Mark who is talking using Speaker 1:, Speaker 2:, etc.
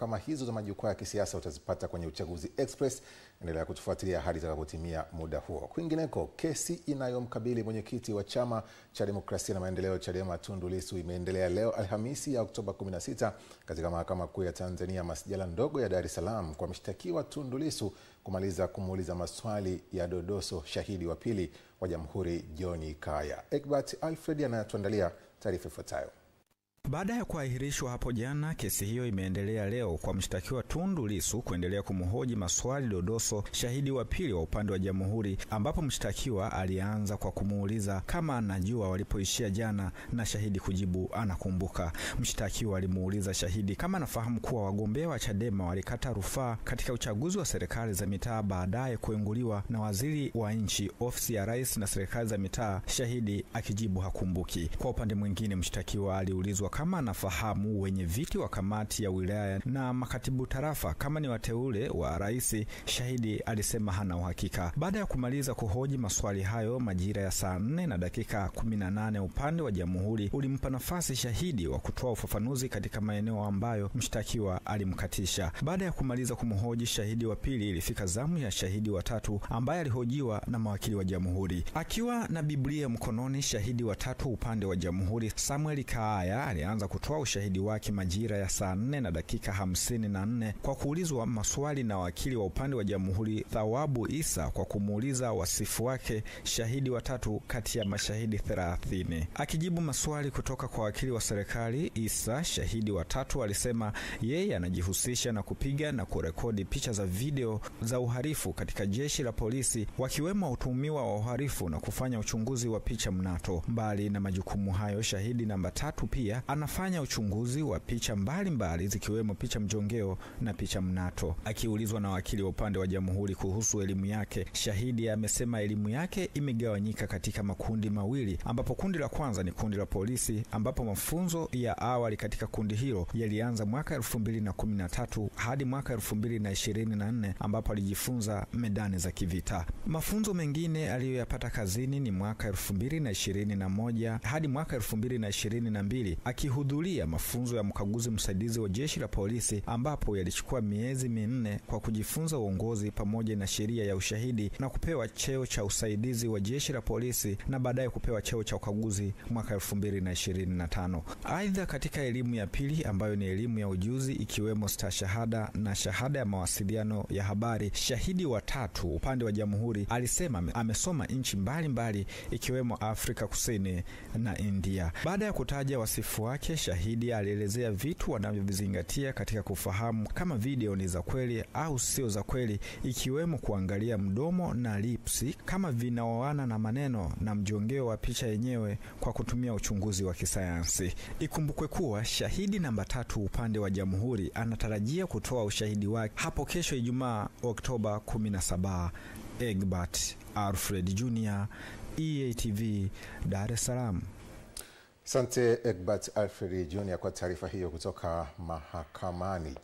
Speaker 1: kama hizo za majukwaa ya kisiasa utazipata kwenye Uchaguzi Express. Endelea kutufuatilia hadi itakapotimia muda huo. Kwingineko, kesi inayomkabili mwenyekiti wa Chama cha Demokrasia na Maendeleo Chadema Tundu Lissu imeendelea leo Alhamisi ya Oktoba 16 katika Mahakama Kuu ya Tanzania masjala ndogo ya Dar es Salaam kwa mshtakiwa Tundu Lissu kumaliza kumuuliza maswali ya dodoso shahidi wa pili wa Jamhuri John Kaya. Egbert Alfred anatuandalia taarifa ifuatayo.
Speaker 2: Baada ya kuahirishwa hapo jana, kesi hiyo imeendelea leo kwa mshtakiwa Tundu Lissu kuendelea kumhoji maswali dodoso shahidi wa pili wa upande wa Jamhuri, ambapo mshtakiwa alianza kwa kumuuliza kama anajua walipoishia jana na shahidi kujibu anakumbuka. Mshtakiwa alimuuliza shahidi kama anafahamu kuwa wagombea wa Chadema walikata rufaa katika uchaguzi wa serikali za mitaa baadaye kuenguliwa na waziri wa nchi, ofisi ya rais na serikali za mitaa, shahidi akijibu hakumbuki. Kwa upande mwingine, mshtakiwa aliulizwa kama anafahamu wenye viti wa kamati ya wilaya na makatibu tarafa kama ni wateule wa rais, shahidi alisema hana uhakika. Baada ya kumaliza kuhoji maswali hayo majira ya saa 4 na dakika 18, upande wa Jamhuri ulimpa nafasi shahidi wa kutoa ufafanuzi katika maeneo ambayo mshtakiwa alimkatisha. Baada ya kumaliza kumhoji shahidi wa pili, ilifika zamu ya shahidi wa tatu ambaye alihojiwa na mawakili wa Jamhuri. Akiwa na Biblia mkononi, shahidi wa tatu upande wa Jamhuri, Samuel Kaya, alianza kutoa ushahidi wake majira ya saa 4 na dakika 54 kwa kuulizwa maswali na wakili wa upande wa Jamhuri Thawabu Isa kwa kumuuliza wasifu wake shahidi wa tatu kati ya mashahidi 30. Akijibu maswali kutoka kwa wakili wa serikali Isa, shahidi wa tatu alisema yeye anajihusisha na kupiga na kurekodi picha za video za uhalifu katika jeshi la polisi, wakiwemo utuhumiwa wa uhalifu na kufanya uchunguzi wa picha mnato. Mbali na majukumu hayo, shahidi namba 3 pia anafanya uchunguzi wa picha mbalimbali zikiwemo picha mjongeo na picha mnato. Akiulizwa na wakili wa upande wa Jamhuri kuhusu elimu yake, shahidi amesema elimu yake imegawanyika katika makundi mawili, ambapo kundi la kwanza ni kundi la polisi, ambapo mafunzo ya awali katika kundi hilo yalianza mwaka 2013 hadi mwaka 2024 ambapo alijifunza medani za kivita. Mafunzo mengine aliyoyapata kazini ni mwaka 2021 hadi mwaka 2022 akihudhuria mafunzo ya mkaguzi msaidizi wa jeshi la polisi, ambapo yalichukua miezi 4 kwa kujifunza uongozi pamoja na sheria ya ushahidi na kupewa cheo cha usaidizi wa jeshi la polisi na baadaye kupewa cheo cha ukaguzi mwaka 2025. Aidha, katika elimu ya pili ambayo ni elimu ya ujuzi ikiwemo stashahada na shahada ya mawasiliano ya habari, shahidi wa tatu upande wa Jamhuri alisema amesoma nchi mbalimbali ikiwemo Afrika Kusini na India. Baada ya kutaja wasifu wake, shahidi alielezea vitu wanavyovizingatia katika kufahamu kama video ni za kweli au sio za kweli, ikiwemo kuangalia mdomo na lipsi kama vinaoana na maneno na mjongeo wa picha yenyewe kwa kutumia uchunguzi wa kisayansi. Ikumbukwe kuwa shahidi namba 3 upande wa Jamhuri anatarajia kutoa ushahidi wake hapo kesho Ijumaa Oktoba 17. Egbert Alfred Jr, EATV, Dar es Salaam.
Speaker 1: Asante Egbert Alfred Jr kwa taarifa hiyo kutoka mahakamani.